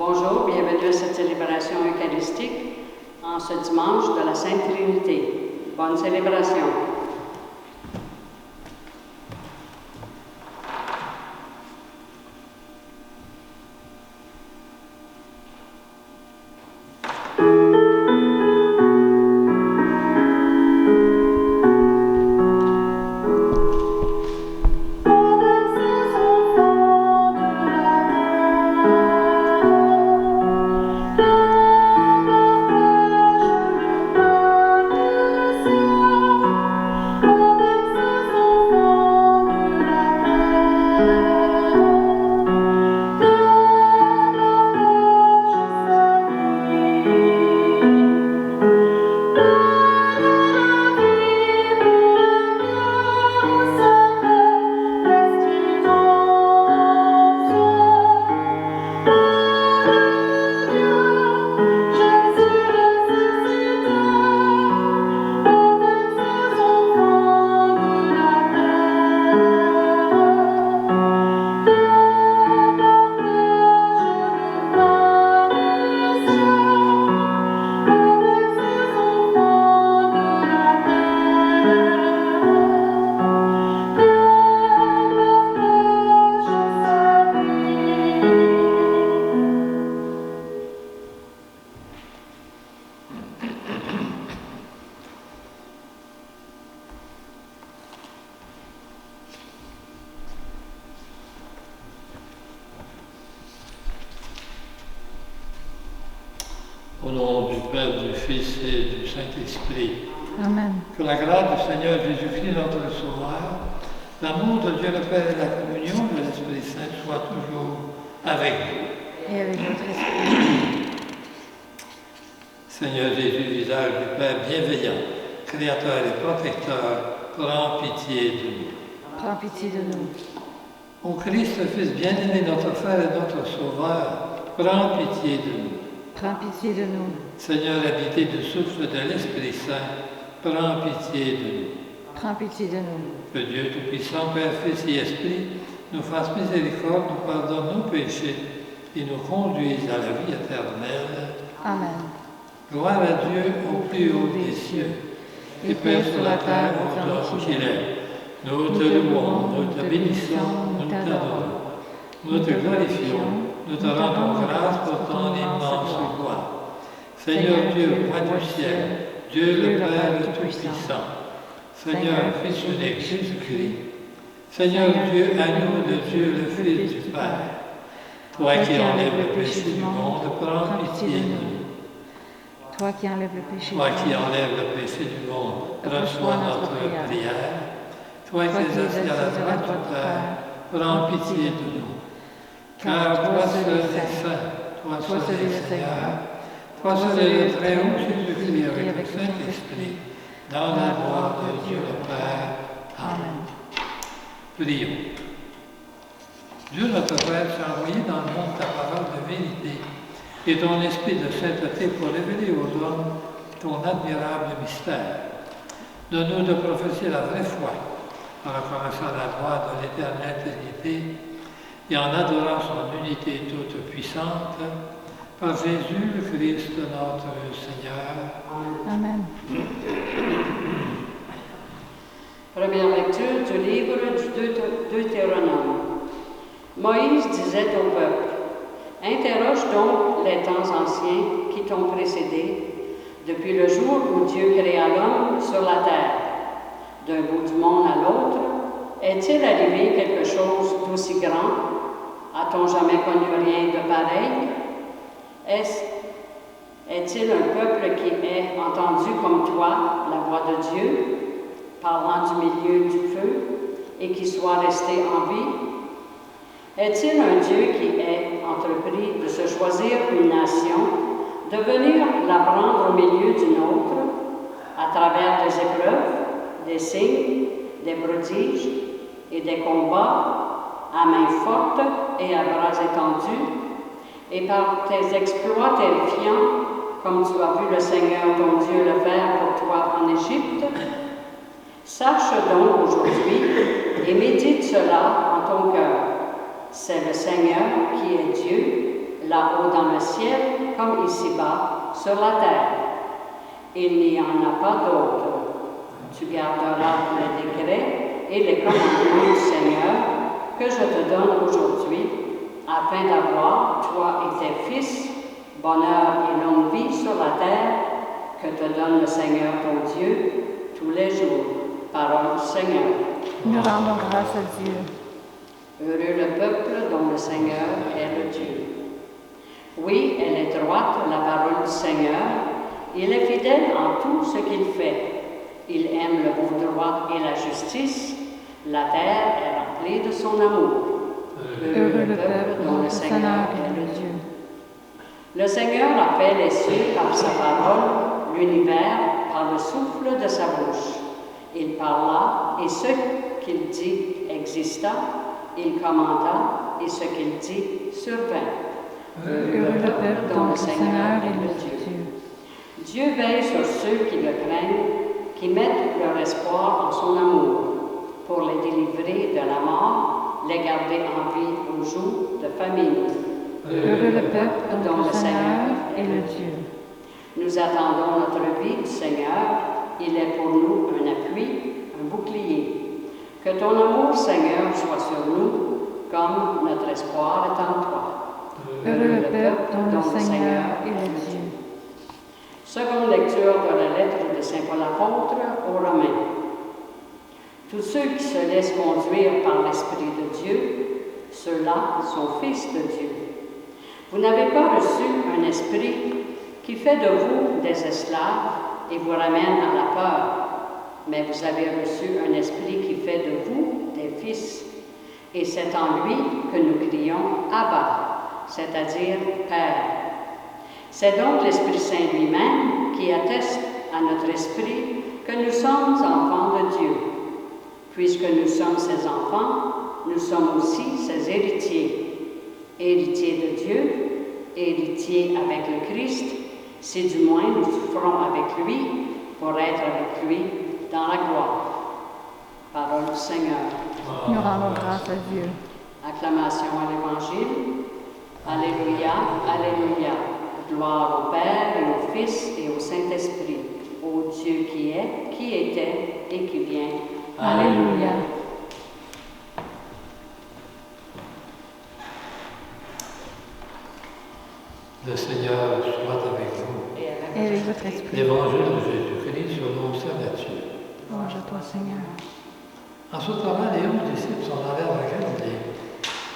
Bonjour, bienvenue à cette célébration eucharistique en ce dimanche de la Sainte Trinité. Bonne célébration. Au nom du Père, du Fils et du Saint-Esprit. Amen. Que la grâce du Seigneur Jésus-Christ, notre Sauveur, l'amour de Dieu le Père et la communion de l'Esprit Saint soient toujours avec vous. Et avec votre esprit. Seigneur Jésus, visage du Père bienveillant, Créateur et protecteur, prends pitié de nous. Prends pitié de nous. Ô Christ, Fils bien-aimé, notre Frère et notre Sauveur, prends pitié de nous. Prends pitié de nous. Seigneur, habité du souffle de l'Esprit Saint, prends pitié de nous. Prends pitié de nous. Que Dieu Tout-Puissant, Père, Fils et Esprit, nous fasse miséricorde, nous pardonne nos péchés et nous conduise à la vie éternelle. Amen. Gloire à Dieu au plus haut des cieux et paix sur la terre aux hommes qu'il est. Nous te louons, nous te bénissons, nous t'adorons. Nous te glorifions, nous te rendons grâce pour ton immense gloire. Seigneur Dieu, roi du ciel, Dieu le Père le Tout-Puissant, Seigneur, Fils unique, Jésus-Christ, Seigneur Dieu, agneau de Dieu, le Fils du Père, toi qui enlèves le péché du monde, prends pitié de nous. Toi qui enlèves le péché Toi qui enlèves le péché du monde, reçois notre prière. Toi qui es assis à la droite du Père, prends pitié de nous. Car toi seul es saint, toi seul es Seigneur, toi seul es le Très-Haut Jésus-Christ avec le Saint-Esprit, dans la gloire de Dieu le Père. Amen. Prions. Dieu notre Père t'a envoyé dans le monde ta parole de vérité et ton esprit de sainteté pour révéler aux hommes ton admirable mystère. Donne-nous de professer la vraie foi en reconnaissant la gloire de l'éternelle Trinité et en adorant son unité toute puissante, par Jésus le Christ notre Seigneur. Amen. Première lecture du livre du Deutéronome. Moïse disait au peuple, « Interroge donc les temps anciens qui t'ont précédé, depuis le jour où Dieu créa l'homme sur la terre. D'un bout du monde à l'autre, est-il arrivé quelque chose d'aussi grand? A-t-on jamais connu rien de pareil? Est-il un peuple qui ait entendu comme toi la voix de Dieu, parlant du milieu du feu, et qui soit resté en vie? Est-il un Dieu qui ait entrepris de se choisir une nation, de venir la prendre au milieu d'une autre, à travers des épreuves, des signes, des prodiges et des combats, à main forte et à bras étendus, et par tes exploits terrifiants, comme tu as vu le Seigneur ton Dieu le faire pour toi en Égypte? Sache donc aujourd'hui et médite cela en ton cœur. C'est le Seigneur qui est Dieu, là-haut dans le ciel comme ici-bas sur la terre. Il n'y en a pas d'autre. Tu garderas les décrets et les commandements du Seigneur que je te donne aujourd'hui, afin d'avoir, toi et tes fils, bonheur et longue vie sur la terre que te donne le Seigneur ton Dieu tous les jours. Parole du Seigneur. Nous rendons grâce à Dieu. Heureux le peuple dont le Seigneur est le Dieu. Oui, elle est droite, la parole du Seigneur. Il est fidèle en tout ce qu'il fait. Il aime le bon droit et la justice. La terre est remplie de son amour. Heureux le peuple dont le Seigneur est le Dieu. Le Seigneur a fait les cieux par sa parole, l'univers par le souffle de sa bouche. Il parla, et ce qu'il dit exista. Il commanda, et ce qu'il dit survint. Heureux le peuple dont le Seigneur est le Dieu. Dieu veille sur ceux qui le craignent, qui mettent leur espoir en son amour, pour les délivrer de la mort, les garder en vie aux jours de famine. Heureux le peuple dont le Seigneur est le Dieu. Nous attendons notre vie du Seigneur. Il est pour nous un appui, un bouclier. Que ton amour, Seigneur, soit sur nous, comme notre espoir est en toi. Heureux le peuple dont le Seigneur est le Dieu. Seconde lecture de la lettre de Saint Paul apôtre aux Romains. Tous ceux qui se laissent conduire par l'Esprit de Dieu, ceux-là sont fils de Dieu. Vous n'avez pas reçu un esprit qui fait de vous des esclaves et vous ramène à la peur, mais vous avez reçu un esprit qui fait de vous des fils. Et c'est en lui que nous crions « Abba », c'est-à-dire « Père ». C'est donc l'Esprit Saint lui-même qui atteste à notre esprit que nous sommes enfants de Dieu. Puisque nous sommes ses enfants, nous sommes aussi ses héritiers. Héritiers de Dieu, héritiers avec le Christ, si du moins nous souffrons avec lui pour être avec lui dans la gloire. Parole du Seigneur. Nous rendons grâce à Dieu. Acclamation à l'Évangile. Alléluia, Alléluia. Gloire au Père et au Fils et au Saint-Esprit, au Dieu qui est, qui était et qui vient. Alléluia. Le Seigneur soit avec vous. Et Et avec votre esprit. L'Évangile de Jésus-Christ selon Saint Matthieu. Louange à toi, Seigneur. En ce temps-là, les 11 disciples s'en allèrent à Galilée,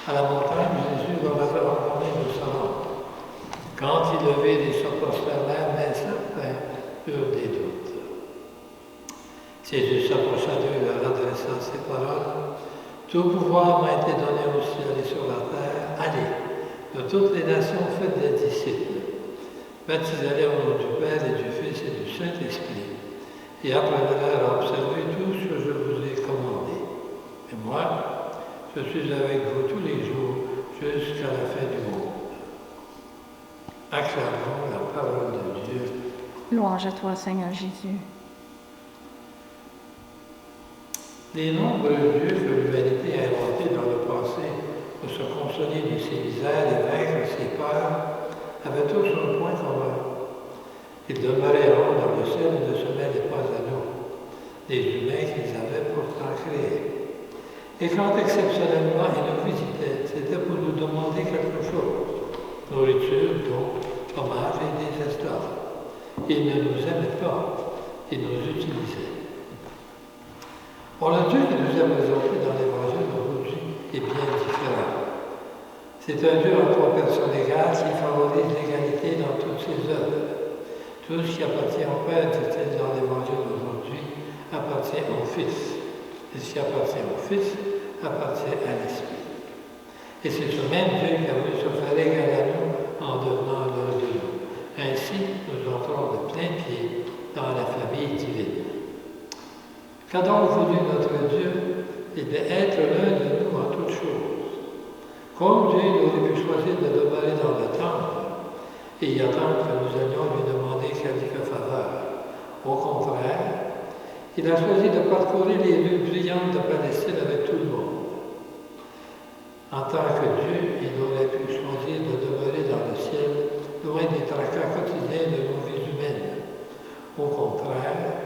à la montagne où Jésus leur avait ordonné de se rendre. Quand ils le virent, ils se prosternèrent, mais certains eurent des doutes. Jésus s'approcha d'eux et leur adressa ces paroles. Tout pouvoir m'a été donné au ciel et sur la terre. Allez, de toutes les nations, faites des disciples. Baptisez-les au nom du Père et du Fils et du Saint-Esprit. Et apprenez-leur à observer tout ce que je vous ai commandé. Et moi, je suis avec vous tous les jours jusqu'à la fin du monde. Acclamons la parole de Dieu. Louange à toi, Seigneur Jésus. Les nombreux dieux que l'humanité a inventés dans le passé pour se consoler de ses misères et vaincre ses peurs avaient tous un point commun. Ils demeuraient en haut dans le ciel et ne se mêlaient pas à nous, des humains qu'ils avaient pourtant créés. Et quand exceptionnellement ils nous visitaient, c'était pour nous demander quelque chose. Nourriture, d'eau, fromage et des esclaves. Ils ne nous aimaient pas, ils nous utilisaient. Or, le Dieu qui nous est présenté dans l'Évangile aujourd'hui est bien différent. C'est un Dieu en trois personnes égales qui favorise l'égalité dans toutes ses œuvres. Tout ce qui appartient au Père, dit-il dans l'Évangile d'aujourd'hui, appartient au Fils. Et ce qui appartient au Fils appartient à l'Esprit. Et c'est ce même Dieu qui a voulu se faire égal à nous en devenant l'un de nous. Ainsi, nous entrons de plein pied dans la famille divine. Qu'a donc voulu notre Dieu? Eh bien, être l'un de nous en toutes choses. Comme Dieu aurait pu choisir de demeurer dans le temple et y attendre que nous allions lui demander quelque faveur. Au contraire, il a choisi de parcourir les rues brillantes de Palestine avec tout le monde. En tant que Dieu, il aurait pu choisir de demeurer dans le loin des tracas quotidiens de nos vies humaines. Au contraire,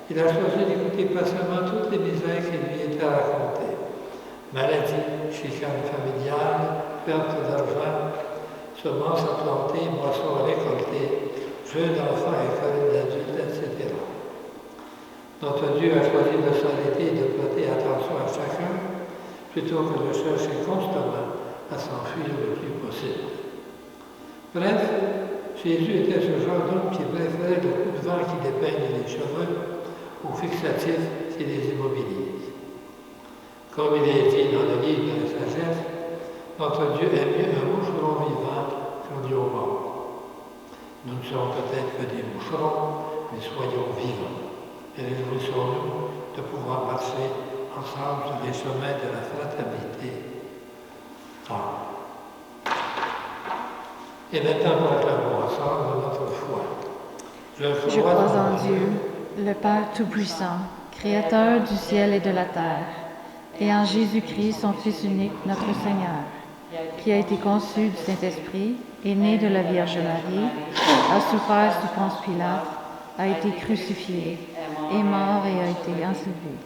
il a choisi d'écouter patiemment toutes les misères qui lui étaient racontées. Maladie, chicane familiale, perte d'argent, semences à planter, moissons à récolter, jeunes d'enfants, écoles d'adultes, etc. Notre Dieu a choisi de s'arrêter et de prêter attention à chacun, plutôt que de chercher constamment à s'enfuir le plus possible. Bref, Jésus était ce genre d'homme qui préférait le coup de vent qui dépeigne les cheveux aux fixatifs qui les immobilisent. Comme il est dit dans le livre de la sagesse, notre Dieu aime mieux un moucheron vivant qu'un lion mort. Nous ne sommes peut-être que des moucherons, mais soyons vivants. Et réjouissons-nous de pouvoir marcher ensemble sur les chemins de la fraternité. Amen. Et maintenant, proclamons ensemble notre foi. Je crois en Dieu, le Père Tout-Puissant, Créateur du ciel et de la terre, et en Jésus-Christ, son Fils unique, notre Seigneur, qui a été conçu du Saint-Esprit, est né de la Vierge Marie, a souffert sous Ponce Pilate, a été crucifié, est mort et a été enseveli,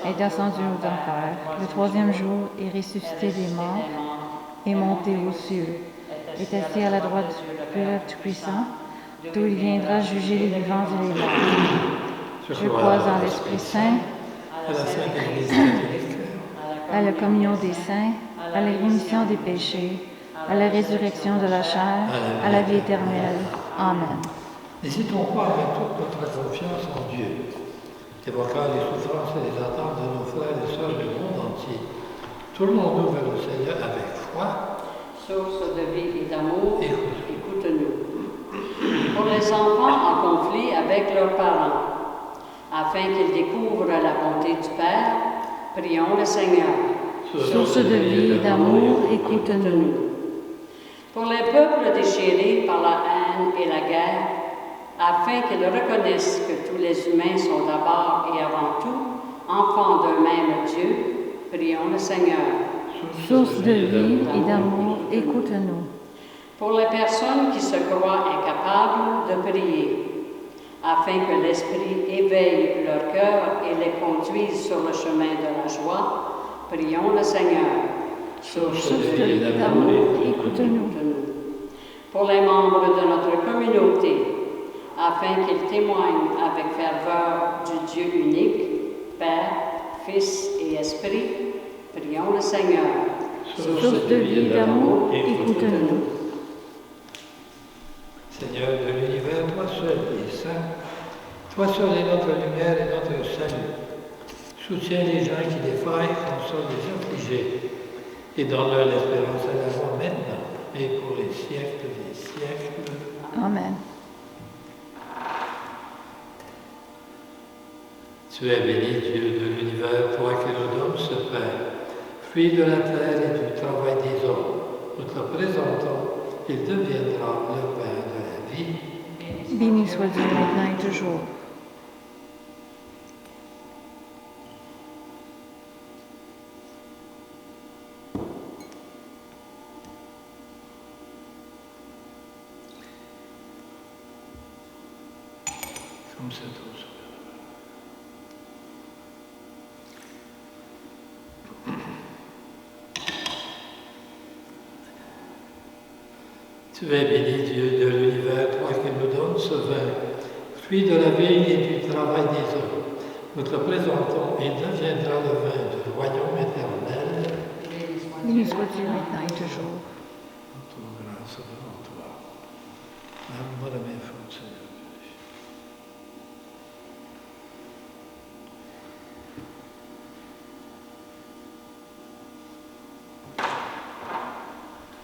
est descendu aux enfers, le troisième jour est ressuscité des morts, est monté aux cieux, est assis à la droite du Père Tout-Puissant, d'où il viendra juger les vivants et les morts. Je crois en l'Esprit Saint, à la Sainte Église catholique, à la communion des saints, à la rémission des péchés, à la résurrection de la chair, à la vie éternelle. Amen. N'hésitons pas à mettre toute notre confiance en Dieu, évoquant les souffrances et les attentes de nos frères et sœurs du monde entier. Tournons-nous vers le Seigneur avec foi. Source de vie et d'amour, écoute-nous. Pour les enfants en conflit avec leurs parents, afin qu'ils découvrent la bonté du Père, prions le Seigneur. Source de vie et d'amour, écoute-nous. Pour les peuples déchirés par la haine et la guerre, afin qu'ils reconnaissent que tous les humains sont d'abord et avant tout enfants d'un même Dieu, prions le Seigneur. Source de vie et d'amour, écoute-nous. Pour les personnes qui se croient incapables de prier, afin que l'Esprit éveille leur cœur et les conduise sur le chemin de la joie, prions le Seigneur. Source de vie et d'amour, écoute-nous. Pour les membres de notre communauté, afin qu'ils témoignent avec ferveur du Dieu unique, Père, Fils et Esprit, prions le Seigneur. Source de vie et d'amour, écoute-nous. Seigneur de l'univers, toi seul es saint, toi seul es notre lumière et notre salut. Soutiens les gens qui défaillent, console les affligés, et donne-leur l'espérance à la joie maintenant et pour les siècles des siècles. Amen. Tu es béni, Dieu de l'univers, toi qui nous donnes ce pain, fruit de la terre et du travail des hommes. Nous te présentons, il deviendra le pain de la vie. Béni soit Dieu maintenant et toujours. Comme cette eau. Tu es béni, Dieu de l'univers, toi qui nous donnes ce vin, fruit de la vie et du travail des hommes. Nous te présentons, il deviendra le vin du royaume éternel. Béni soit Dieu maintenant et toujours. Notre grâce devant toi. Lave-moi de mes fautes, Seigneur.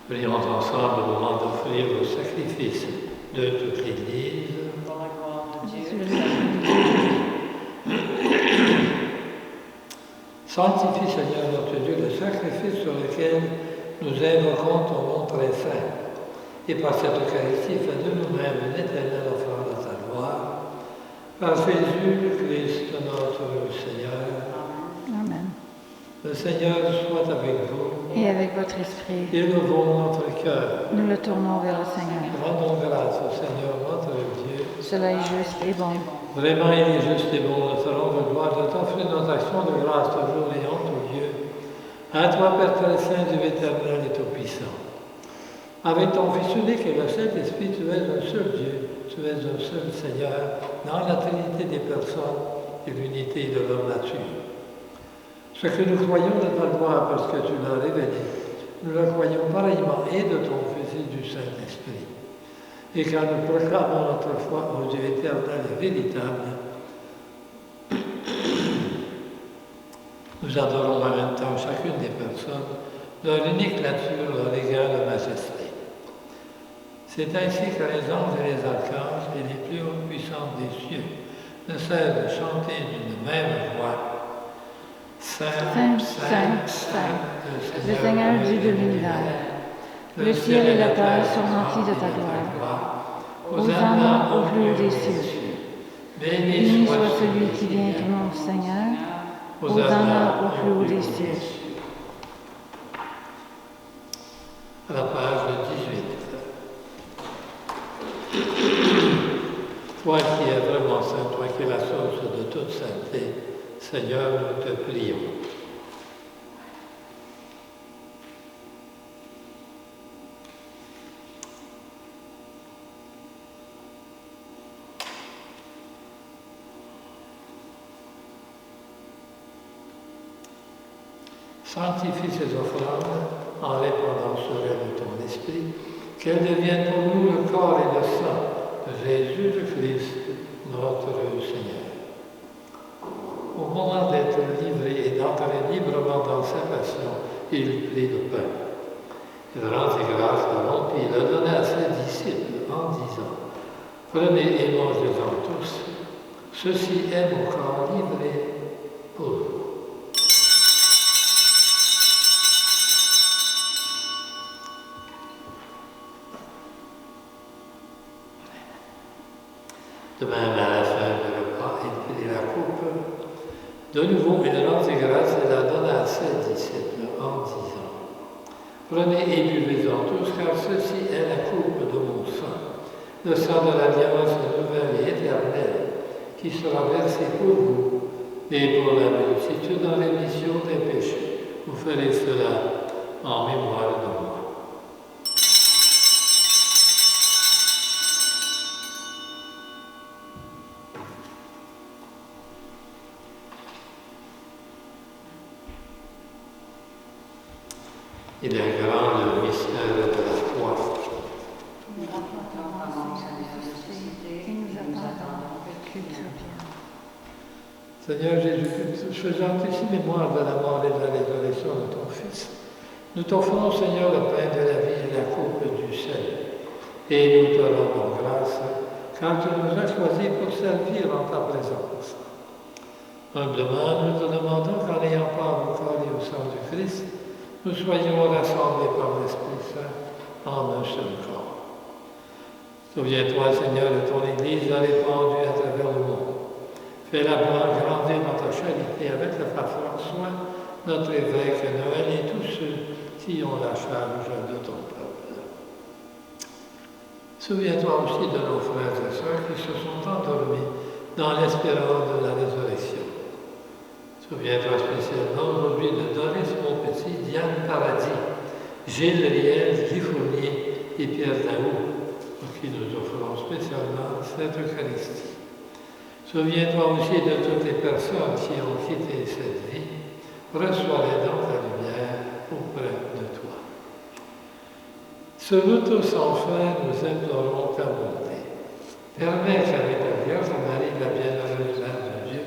Prions ensemble au moment d'offrir le sacrifice de toute l'Église. Pour la gloire de Dieu. Sanctifie, Seigneur notre Dieu, le sacrifice sur lequel nous invoquons ton nom très saint. Et par cette Eucharistie, fais de nous-mêmes une éternelle offrande à ta gloire. Par Jésus le Christ, notre Seigneur. Amen. Le Seigneur soit avec vous. et avec votre esprit. Élevons notre cœur. Nous le tournons vers le Seigneur. Rendons grâce au Seigneur notre Dieu. Cela est juste et bon. Vraiment, il est juste et bon, nous serons de gloire de t'offrir nos actions de grâce toujours et en tout lieu. À toi, Père très saint, Dieu éternel et tout-puissant. Avec ton Fils unique et le Saint-Esprit, tu es un seul Dieu, tu es un seul Seigneur, dans la Trinité des personnes et l'unité de leur nature. Ce que nous croyons de ta gloire parce que tu l'as révélé, nous le croyons pareillement et de ton Fils et du Saint-Esprit. Et quand nous proclamons notre foi au Dieu éternel et véritable, nous adorons en même temps chacune des personnes, leur unique nature, leur égale majesté. C'est ainsi que les anges et les archanges et les plus hautes puissances des cieux ne cessent de chanter d'une même voix. Saint, Saint, Saint, le Seigneur Dieu de l'univers. Le ciel et la terre sont remplis de ta gloire. Hosanna au plus haut des cieux. Béni soit celui qui vient au nom du Seigneur. Hosanna au plus haut des cieux. À la page 18. Toi qui es vraiment saint, toi qui es la source de toute sainteté, Seigneur, nous te prions. Sanctifie ces offrandes en répandant sur elles ton esprit, qu'elles deviennent pour nous le corps et le sang de Jésus le Christ, notre Seigneur. Au moment d'être livré et d'entrer librement dans sa passion, il prit le pain. Il rendit grâce, le rompit, le donna à ses disciples en disant, « Prenez et mangez-en tous, ceci est mon corps livré pour vous. » De même, à la fin du repas, il prit la coupe. De nouveau, il rendit grâce et la donna à ses disciples en disant, « Prenez et buvez-en tous, car ceci est la coupe de mon sang, le sang de l'alliance nouvelle et éternelle, qui sera versé pour vous et pour la multitude en rémission des péchés. Vous ferez cela en mémoire de moi. » Il est grand le mystère de la foi. Nous attendons sa ressuscité et nous attendons que tu reviennes. Seigneur Jésus-Christ, faisant ici mémoire de la mort et de la résurrection de ton Fils, nous t'offrons, Seigneur, le pain de la vie et la coupe du ciel. Et nous te rendons grâce, car tu nous as choisis pour servir en ta présence. Humblement, nous te demandons qu'en ayant part au corps et au sang du Christ, nous soyons rassemblés par l'Esprit Saint en un seul corps. Souviens-toi, Seigneur, de ton Église répandue à travers le monde. Fais-la voir grandir dans ta charité avec le pape François, notre évêque Noël et tous ceux qui ont la charge de ton peuple. Souviens-toi aussi de nos frères et sœurs qui se sont endormis dans l'espérance de la résurrection. Souviens-toi spécialement aujourd'hui de Doris Montpetit, Diane Paradis, Gilles Riel, Guy Fournier et Pierre Daou, pour qui nous offrons spécialement cette Eucharistie. Souviens-toi aussi de toutes les personnes qui ont quitté cette vie. Reçois-les dans ta lumière auprès de toi. Sur nous tous, enfin, nous implorons ta bonté. Permets qu'avec la Vierge Marie, la bienheureuse Mère de Dieu,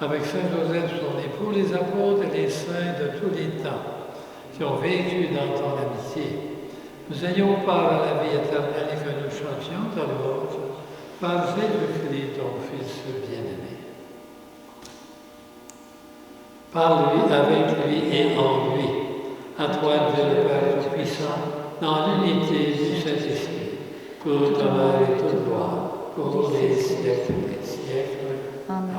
avec Saint Joseph, son époux, les apôtres et les saints de tous les temps, qui ont vécu dans ton amitié, nous ayons part à la vie éternelle et que nous chantions ta louange par Jésus-Christ, ton Fils bien-aimé. Par lui, avec lui et en lui, à toi, Dieu le Père Tout-Puissant, dans l'unité du Saint-Esprit, toute honneur et toute gloire, pour les siècles des siècles. Amen.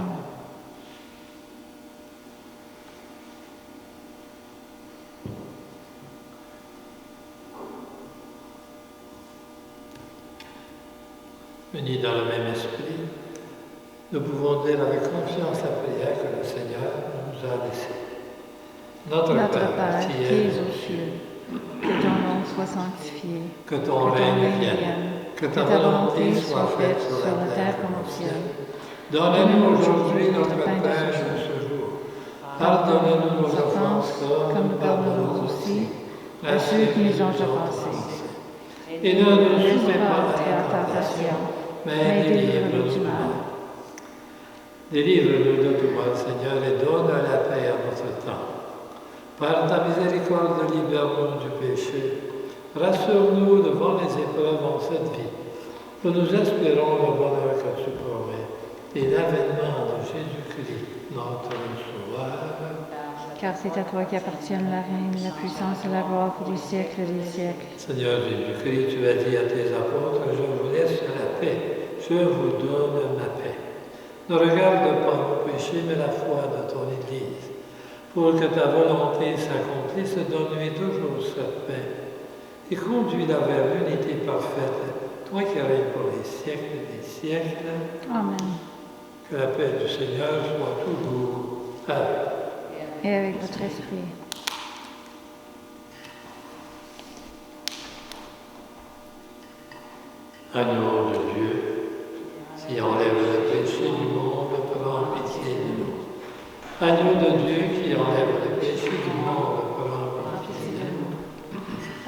unis dans le même esprit, nous pouvons dire avec confiance la prière que le Seigneur nous a laissée. Notre Père, qui es aux cieux, que ton nom soit sanctifié, que ton règne vienne, que ta volonté soit faite sur la terre comme au ciel. Donne-nous aujourd'hui notre pain de ce jour. Pardonne-nous nos offenses, comme nous pardonnons aussi à ceux qui nous ont offensés. Et ne nous soumets pas à la tentation, mais délivre-nous du mal. Délivre-nous de tout mal, Seigneur, et donne la paix à notre temps. Par ta miséricorde, libère-nous du péché. Rassure-nous devant les épreuves en cette vie. Que nous espérons le bonheur que tu promets et l'avènement de Jésus-Christ, notre Sauveur. Car c'est à toi qu'appartiennent la règne, la puissance et la gloire pour les siècles des siècles. Seigneur Jésus-Christ, tu as dit à tes apôtres, je vous laisse la paix, je vous donne ma paix. Ne regarde pas nos péchés, mais la foi de ton Église. Pour que ta volonté s'accomplisse, donne-lui toujours cette paix et conduis-la vers l'unité parfaite, toi qui règnes pour les siècles des siècles. Amen. Que la paix du Seigneur soit toujours avec vous. Et avec votre esprit. Agneau de Dieu, qui enlève le péché du monde, prends pitié de nous. Agneau de Dieu qui enlève le péché du monde, prends pitié de nous.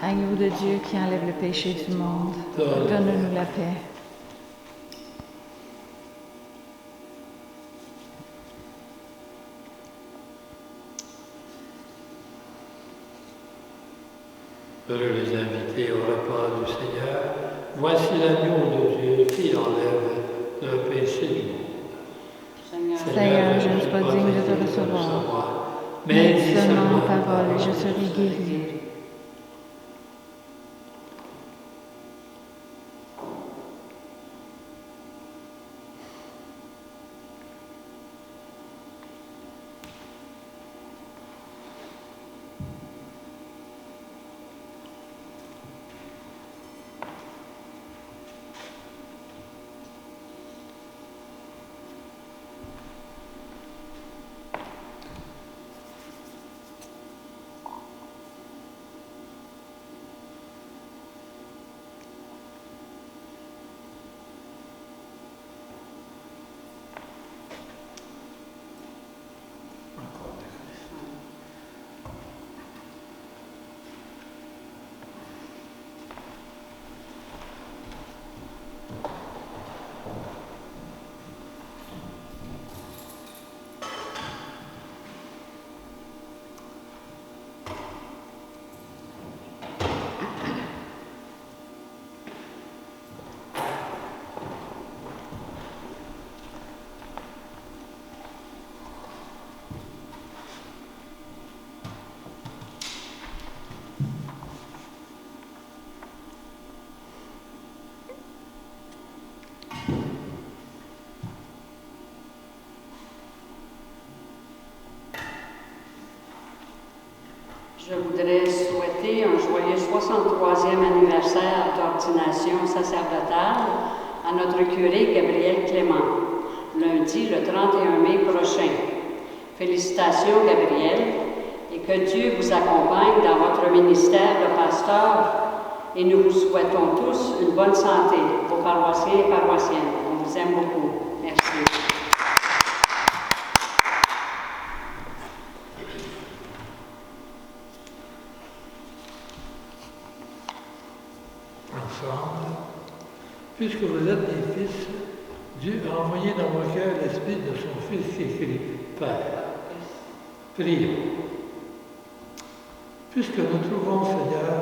Agneau de Dieu qui enlève le péché du monde, donne-nous la paix. Heureux les invités au repas du Seigneur, voici l'agneau de Dieu qui enlève le péché du monde. Seigneur, je ne suis pas digne de te recevoir, mais dis seulement en parole et je serai guéri. Je voudrais souhaiter un joyeux 63e anniversaire d'ordination sacerdotale à notre curé Gabriel Clément, lundi le 31 mai prochain. Félicitations Gabriel et que Dieu vous accompagne dans votre ministère de pasteur et nous vous souhaitons tous une bonne santé, vos paroissiens et paroissiennes. On vous aime beaucoup. Merci. Puisque vous êtes des fils, Dieu a envoyé dans vos cœurs l'esprit de son Fils qui écrit « Père ». Prions. Puisque nous trouvons, Seigneur,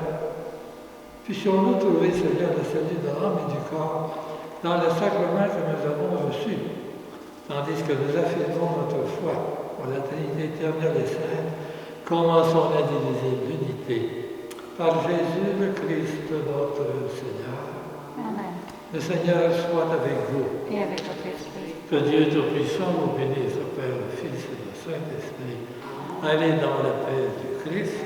puissions-nous trouver, Seigneur, le salut de l'âme et du corps dans le sacrement que nous avons reçu, tandis que nous affirmons notre foi pour la Trinité éternelle et sainte, comme en son indivisible unité. Par Jésus le Christ, notre Seigneur. Amen. Le Seigneur soit avec vous. Et avec votre esprit. Que Dieu Tout-Puissant vous bénisse, le Père, le Fils et le Saint-Esprit. Allez dans la paix du Christ.